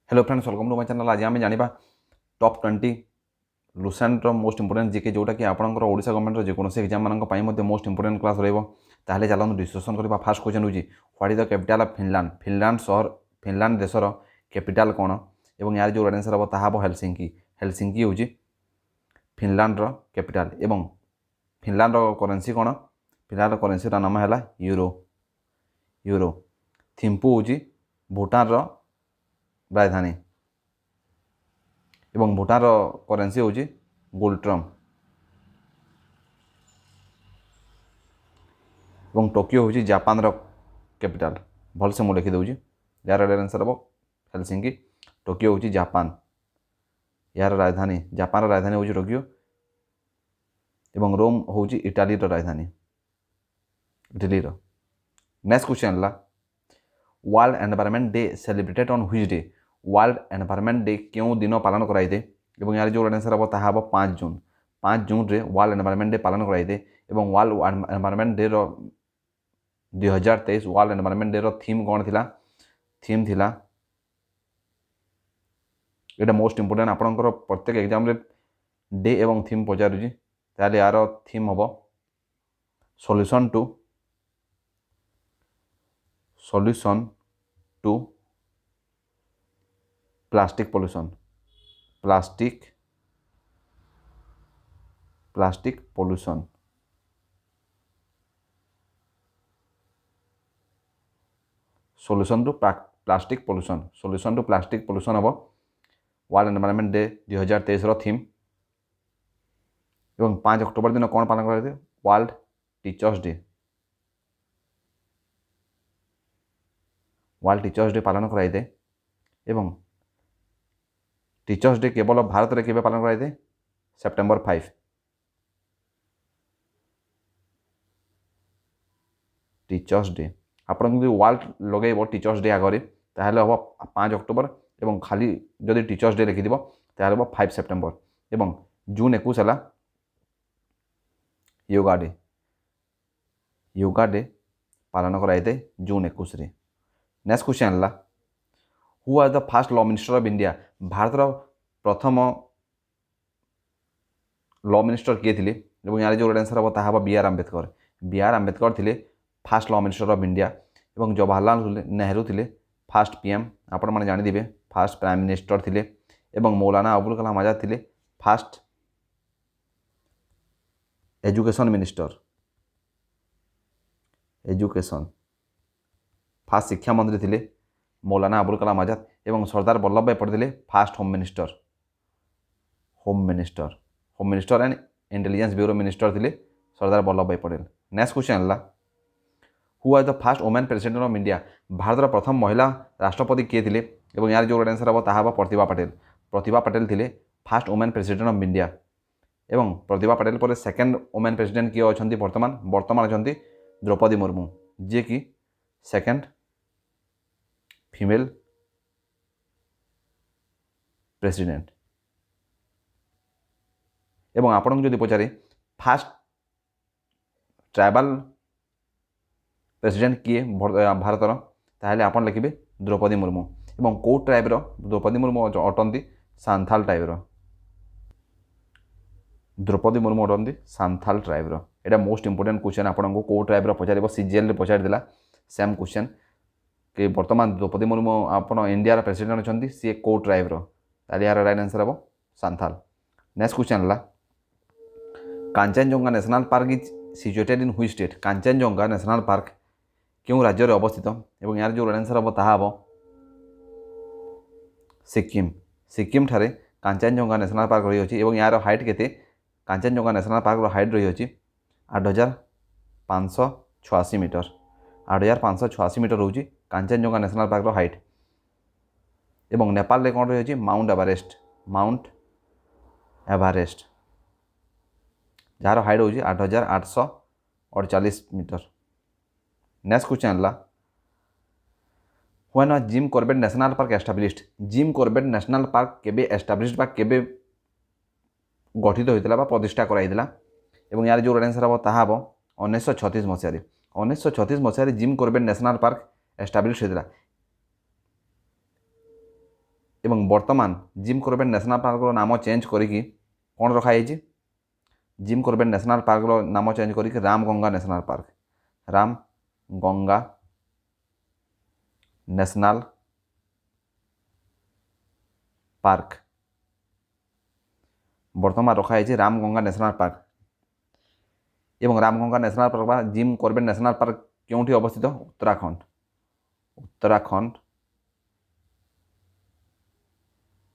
Hello friends, welcome to my channel. आज आम जाना टॉप 20 लुसेंटर मोस्ट इंपोर्टेंट जीके जोटा कि आपंकर ओडिशा गवर्नमेंट जेकोसी एग्जाम मानी मोस्ट इंपोर्टेंट क्लास रहा। चलते डिस्कसन करवा। फास्ट क्वेश्चन होची what is the capital of Finland. Finland देशर कैपिटल कौन और यार जो आंसर हम ताहा हेलसिंकी। हेलसिंकी हूँ फिनलैंड कैपिटल। एवं फिनलैंड करेन्सी कौन? फिनलैंड करेन्सी नाम है यूरो। यूरो। थिम्पू हूँ भूटान राजधानी एवं भूटान करेन्सी हूँ गोल्ट्रम। और टोकियो हूँ जापान कैपिटल। भलसे मुझे लिखिदे यार आंसर हम हेलसिंकी। टोकियो हूँ जापान। यार राजधानी जापान राजधानी हूँ टोकियो एवं रोम हूँ इटाली राजधानी। इटली। नेक्स्ट क्वेश्चन है world environment day celebrated on which day. World environment day क्यों दिन पालन कराइए और यार जो आंसर हम ताहा 5 जून। 5 जून रे वर्ल्ड एनवायरनमेंट डे पालन कराइए। World environment day 2023 world environment day theme कौन थिला? थीम थिला ये मोस्ट इंपोर्टेंट आपंकर प्रत्येक एग्जाम डे एवं थीम पचारूँ ताले यार थीम हम solution to plastic pollution. Plastic pollution. Solution to plastic pollution. Solution to plastic pollution हम वर्ल्ड एनवायरनमेंट डे 2023 थीम। और 5 अक्टोबर दिन कौन पालन कराइए? World teachers day. World teachers day पालन कराइए। एवं टीचर्स डे केवल भारत में केवे पालन कराइए? सेप्टेम्बर 5। टीचर्स डे आप वर्ल्ड लगे टीचर्स डे आगे ताहले हम 5 अक्टोबर और खाली जदि टीचर्स डे लिखिद ताहले हम 5 सेप्टेम्बर। एवं जून 21 है योगा डे। योगा डे पालन कराइए जून 21 रे। नेक्स्ट क्वेश्चन है who are the first law minister of India. Bharat प्रथम लॉ मिनिस्टर किए थे और यार जो आंसर हम ताहा B R Ambedkar. B R Ambedkar थे first law minister of India. और जवाहरलाल नेहरू थे फास्ट पीएम। आपण मैंने जानीदे फास्ट प्राइम मिनिस्टर थे। और मौलाना अबुल कलाम आजाद थे fast education minister. Education fast शिक्षा मंत्री थे मौलाना अबुल कलाम आजाद। और सरदार वल्लभ भाई पटेल थे first home minister. Home minister and intelligence bureau minister थे Sardar Vallabhbhai Patel. Next question है who are the first women president of India. Bharat प्रथम महिला राष्ट्रपति किए थे और यार जो आंसर हम ताहा प्रतिभा पाटिल। प्रतिभा पाटिल थे fast women president of India. एवं प्रतिभा पाटिल पर सेकेंड वुमेन प्रेसिडेंट किए अच्छा वर्तमान अच्छा द्रौपदी मुर्मू जी कि सेकेंड फीमेल प्रेसिडेंट। एवं आपन को पचारे फास्ट ट्राइबल प्रेसिडेंट किए भारतर ताहले आपन लिखे द्रौपदी मुर्मू। एवं कौ ट्राइबर द्रौपदी मुर्मू अटंती सांथाल ट्राइबर। द्रौपदी मुर्मू अटंती सांथाल ट्राइबर। यहाँ मोस्ट इंपोर्टेंट क्वेश्चन आपको कौ ट्राइबर पचार सीजीएल पचार सेम क्वेश्चन कि बर्तमान द्रौपदी मुर्मू आप इंडिया प्रेसिडेंट अच्छा सी कौ ट्राइबर ताहले यार राइट आंसर हम सांथाल। नेक्स्ट क्वेश्चन है Kanchenjunga national park is situated in which state. Kanchenjunga national park क्यों राज्य में अवस्थित और यार जो आंसर हम ताहा सिक्किम। सिक्किम ठारे कांचनजंगा नेशनल पार्क रही है और यार हाइट केते? कांचनजंगा नेशनल पार्क हाइट रही है 8,586 मीटर। 8,586 मीटर रोचे कांचनजंगा नेशनल पार्क हाइट। एवं नेपाल में कौन रही है? Mount Everest. Mount Everest jar height हूँ 8,848 मीटर। नेक्स्ट क्वेश्चन है when gym Corbett National park established. Gym Corbett National park केबे एस्टाब्लिश्ड केबे गठित होता प्रतिष्ठा कराइला और यार जो आंसर हम ताहा 1936 मसीह। 1936 मसीह Jim Corbett National Park establish होता বর্তমান জিম করবেট ন্যাশনাল পার্কর নাম চেঞ্জ করিকি কোণ রখাଯାଇଛି জিম করবেট ন্যাশনাল পার্কর নাম চেঞ্জ করিকি Ramganga national park Ramganga national park বর্তমান রখাଯାଇଛି রামগঙ্গা ন্যাশনাল পার্ক এবং রামগঙ্গা ন্যাশনাল পার্ক বা জিম করবেট ন্যাশনাল পার্ক কেউঠি অবস্থিত উত্তরাখণ্ড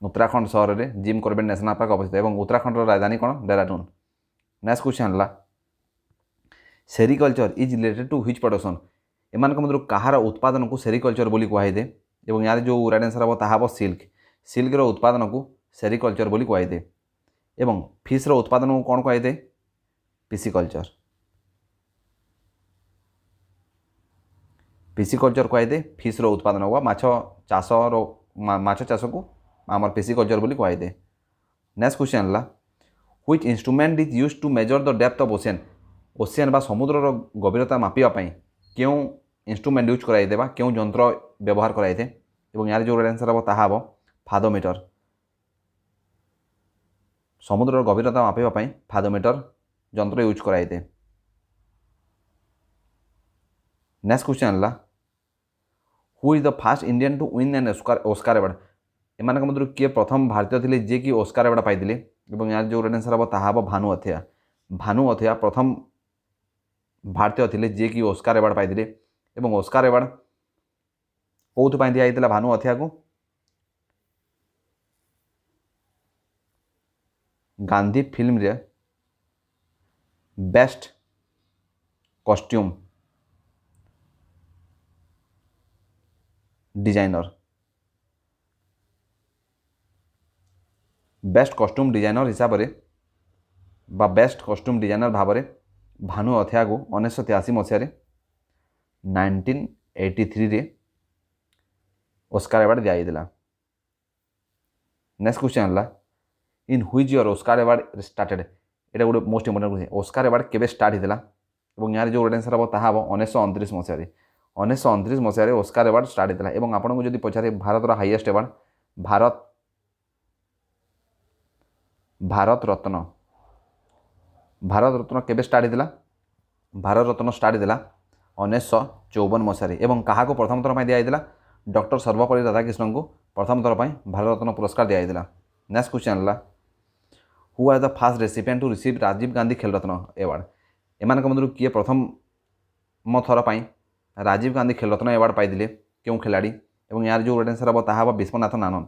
উত্তরাখণ্ড সহরে জিম করবেট ন্যাশনাল পার্ক অবস্থিত এবং উত্তরাখণ্ডর রাজধানী কোণ ডেরাডুন। নেক্সট क्वेश्चन ହେଲା sericulture is related to which production এମାନଙ୍କ ମଧ୍ୟରୁ କାହାର ଉତ୍ପାଦନକୁ ସେରିକଲଚର ବୋଲି କୁହାଯାଇଥାଏ ଏବଂ ଏହାର ଯେଉଁ ରାଇଟ୍ ଆନ୍ସର୍ ହେବ ତାହା ହେବ ସିଲ୍କର ଉତ୍ପାଦନକୁ ସେରିକଲଚର ବୋଲି କୁହାଯାଇଥାଏ ଏବଂ ଫିସ୍ର ଉତ୍ପାଦନକୁ କ'ଣ କୁହାଯାଇଥାଏ ପିସିକଲଚର କୁହାଯାଇଥାଏ ଫିସ୍ର ଉତ୍ପାଦନ ବା ମାଛ ଚାଷକୁ ଆମର ପିସିକଲଚର ବୋଲି କୁହାଯାଇଥାଏ। ନେକ୍ସଟ क्वेश्चन ହେଲା which instrument is use to measure the depth of ocean बा समुद्रर गभीरता मापिवाई क्यों इन्स्ट्रुमेंट यूज कराइए बा क्यों यंत्र व्यवहार कराइए और यार जो आंसर हम ताहा हम फादोमीटर समुद्रर गभीरता मापिवाई फादोमीटर यंत्र यूज कराइए। नेक्स्ट क्वेश्चन है who is the first Indian to win an Oscar award एमान मध्य किए प्रथम भारतीय थे जी कि ओस्कार अवार्ड पाई और यार जो आंसर हम ताहा हम भानु अथिया प्रथम भारतीय थे जी कि ओस्कार अवार्ड पाई और ओस्कार अवार्ड कौन दिखाई भानु अथिया को गांधी फिल्म रे बेस्ट कॉस्ट्यूम डिजाइनर हिसाब से बा बेस्ट कॉस्ट्यूम डिजाइनर भाव में भानु अथिया को 1983 मसीह 1983 ओस्कार अवार्ड दिया। नेक्स्ट क्वेश्चन है इन हुईज योर ओस्कार अवार्ड स्टार्टेड ये गोटे most important question Oscar award केबे स्टार्ट होता और यार जो आंसर हम ताहा 1929 मसीह 1929 मसीह ओस्कार अवार्ड स्टार्ट होता है। आपको जब पचारे भारतर हाईएस्ट अवार्ड भारत रत्न केबे स्टार्ट होता भारत रत्न स्टार्ट होता 1954 मसीह और क्या प्रथम थर पर दिया डॉक्टर सर्वपल्ली राधाकृष्णन को प्रथम थर पर भारत रत्न पुरस्कार दिया। नेक्स्ट क्वेश्चन है who are the first recipient to receive Rajiv Gandhi Khel Ratna award एमान मध्य किए प्रथम थर पर राजीव गांधी खेल रत्न अवार्ड पाई क्यों खिलाड़ी और यार जो आंसर हम ताहा विश्वनाथ नानन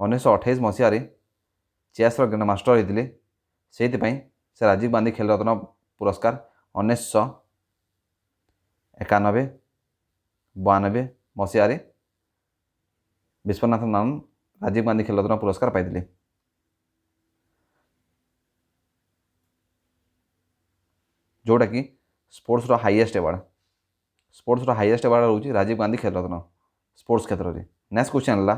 1928 मसीह चेस ग्रैंड मास्टर होते से राजीव गांधी खेल रत्न पुरस्कार 1991-92 मसीह विश्वनाथ नानन राजीव गांधी खेल रत्न पुरस्कार पाई जोटा कि स्पोर्ट्स हाईएस्ट अवार्ड रोचे राजीव गांधी खेल रत्न स्पोर्ट्स क्षेत्र में। नेक्स्ट क्वेश्चन है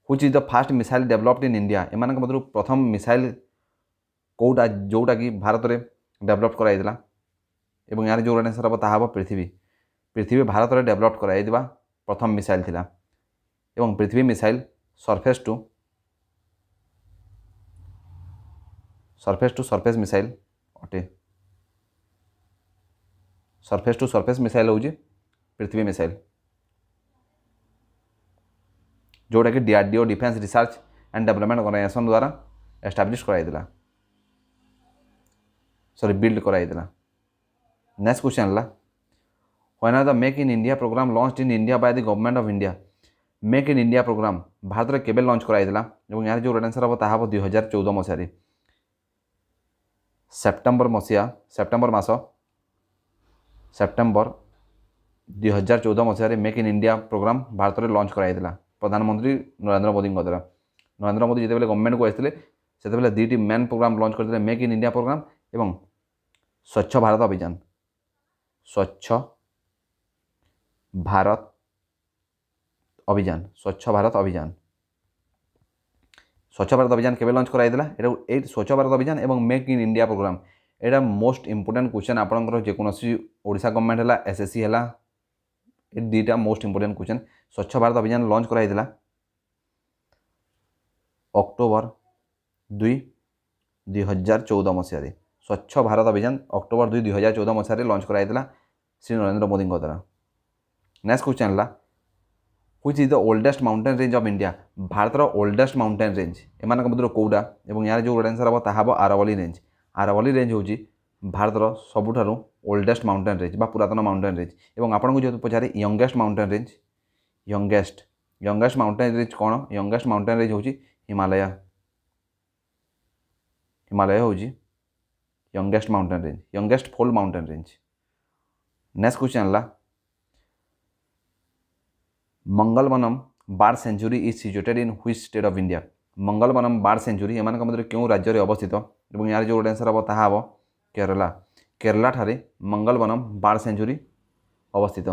which is the fast missile developed in India एमान मध्य प्रथम मिसाइल कौटा जोटा कि भारत में डेवलप कराई और यार जो आंसर हम ताहा पृथ्वी भारत में डेवलप कराई प्रथम मिसाइल थिला एवं Prithvi missile surface to surface missile अटे सरफेस टू सरफेस मिसाइल हूँ पृथ्वी मिसाइल जोटा कि DRDO defence research and development organisation द्वारा एस्टाब्लिश कराई बिल्ड कराई। नेक्स्ट क्वेश्चन है when are the make in India programme launch in India by the government of India make in India programme Bharat में केबे launch कराई और यार जो आंसर हम ताहा 2014 मसीह सेप्टेम्बर मास 2014 मसीह make in India programme Bharat में लॉन्च कराई प्रधानमंत्री नरेंद्र मोदी द्वारा नरेंद्र मोदी जिते गवर्नमेंट को आसते से दुईटी मेन प्रोग्राम लॉन्च करते मेक इन इंडिया प्रोग्राम एवं स्वच्छ भारत अभियान स्वच्छ भारत अभियान केबे लॉन्च कराई स्वच्छ भारत अभियान एवं make in India programme Etah most important question आपंकर जेकोसी ओडिशा गवर्नमेंट है एसएससी है ये दुईटा मोस्ट इंपोर्टेंट क्वेश्चन। स्वच्छ भारत अभियान लॉन्च कराइला अक्टोबर 2 2014 मसीह। स्वच्छ भारत अभियान अक्टोबर 2 2014 मसीह लॉन्च कराइला श्री नरेंद्र मोदी द्वारा। नेक्स्ट क्वेश्चन है which is the oldest mountain range of India. भारतर ओल्डेस्ट माउंटेन रेंज एम मध्य कौटा और यार जो आंसर हम ताहा आरवली रेंज। आरवली रेंज हूँ भारतर सबुठार ओल्डेस्ट माउंटेन रेंज बा पुरातन माउंटेन रेंज। और आपको जो पचारे youngest mountain range youngest mountain range कौन? यंगेस्ट माउंटेन रेंज हूँ हिमालय। हिमालय हूँ youngest mountain range, youngest fold mountain range. Next question है Mangalavanam bird sanctuary is situated in which state of India. Mangalavanam bird sanctuary एम मध्य क्यों राज्य में अवस्थित और यार जो आंसर हम ताहा हम केरला। केरला ठारे मंगलवनम बार्ड सेंचुरी अवस्थित।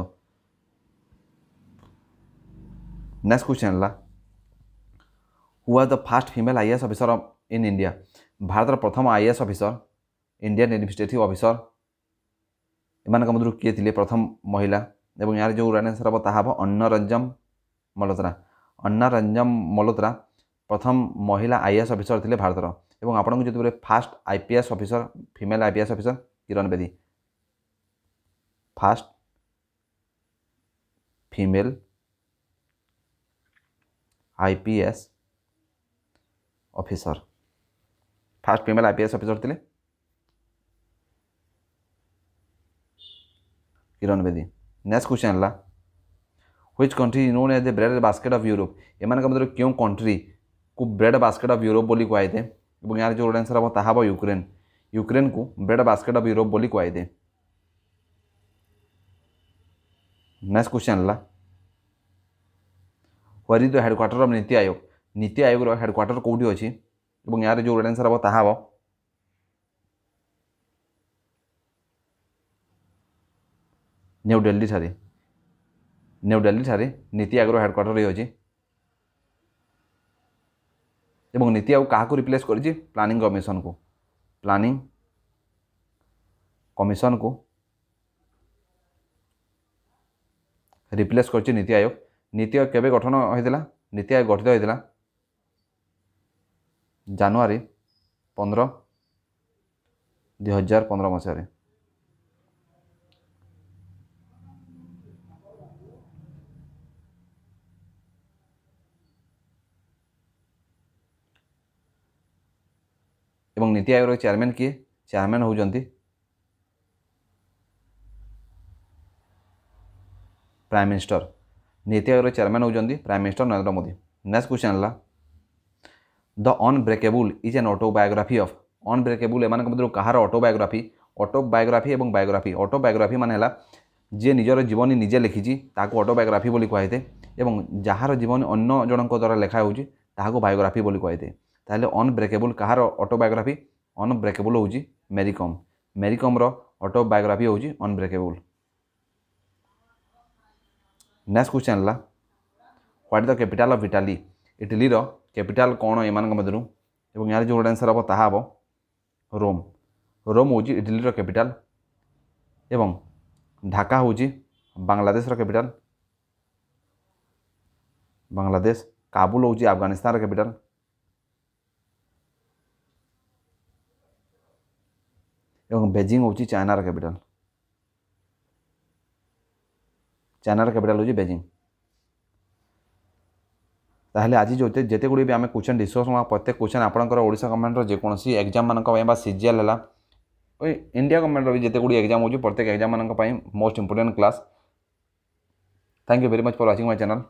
नेक्स्ट क्वेश्चन है who was the first female IAS officer in India. Bharat प्रथम IAS officer Indian administrative officer एम मध्य किए थे प्रथम महिला और यार जो आंसर हम ताहा अन्ना रंजन मल्होत्रा। अन्ना रंजन मल्होत्रा प्रथम महिला आईएएस ऑफिसर थे भारतर। और आपको जो first IPS officer female IPS officer Kiran Bedi. First female IPS officer first female IPS officer थे किरण बेदी। नेक्स्ट क्वेश्चन है which country known as the bread basket of Europe. एम मध्य क्यों कंट्री को ब्रेड बास्केट ऑफ यूरोप बोली कहुए और यार जो आंसर हम ताहा यूक्रेन। यूक्रेन को ब्रेड बास्केट ऑफ यूरोप बोली कहुए। नेक्स्ट क्वेश्चन है where is the headquarter of NITI Aayog. NITI Aayog headquarter कौटी अच्छी और यार जो आंसर हम ताहा न्यू दिल्ली ठारे। न्यू दिल्ली ठारे नीति आयोग हेडक्वार्टर ये अच्छी। और नीति आयोग क्या रिप्लेस कर प्लानिंग कमिशन को। प्लानिंग कमिशन को रिप्लेस कर नीति आयोग। नीति आयोग केबे गठन होता? नीति आयोग गठित होता जनवरी 15 2015 मसीह। और नीति आयोग चेयरमैन किए? चेयरमैन होती प्राइम मिनिस्टर। नीति आयोग चेयरमैन होती prime minister Narendra Modi. Next question है the unbreakable is an autobiography of. Unbreakable एम मध्य कहार ऑटोबायोग्राफी? ऑटोबायोग्राफी और बायोग्राफी। ऑटोबायोग्राफी मान है जी निजर जीवनी निजे लिखी ताको ऑटोबायोग्राफी बोली कहुए और जार जीवनी अन्य जन द्वारा लेखा हो बायोग्राफी बोली कहुए। ताहले अनब्रेकेबल कहार ऑटोबायोग्राफी? अनब्रेकेबल हूँ मेरी कॉम। मेरी कॉम ऑटोबायोग्राफी हूँ अनब्रेकेबल। नेक्स्ट क्वेश्चन है what the capital of Italy. Italy capital कौन एम मध्य और यार जो आंसर हम ताहा रोम। रोम हूँ इटली कैपिटल एवं ढाका हूँ बांग्लादेश कैपिटल। बांग्लादेश। काबुल हूँ अफगानिस्तान कैपिटल। और बेजिंग हूँ चाइनार कैपिटल। चाइनार कैपिटल हूँ बेजिंग। ताहले आज जो जिते गुड़ी भी आम क्वेश्चन डिस्कस प्रत्येक क्वेश्चन आपंकर ओडिशा गवर्नमेंट जेकोसी एग्जाम मान सीजीएल है इंडिया गवर्नमेंट भी जिते गुड़ी एग्जाम हो प्रत्येक एग्जाम मान most important class. Thank you very much for watching my channel.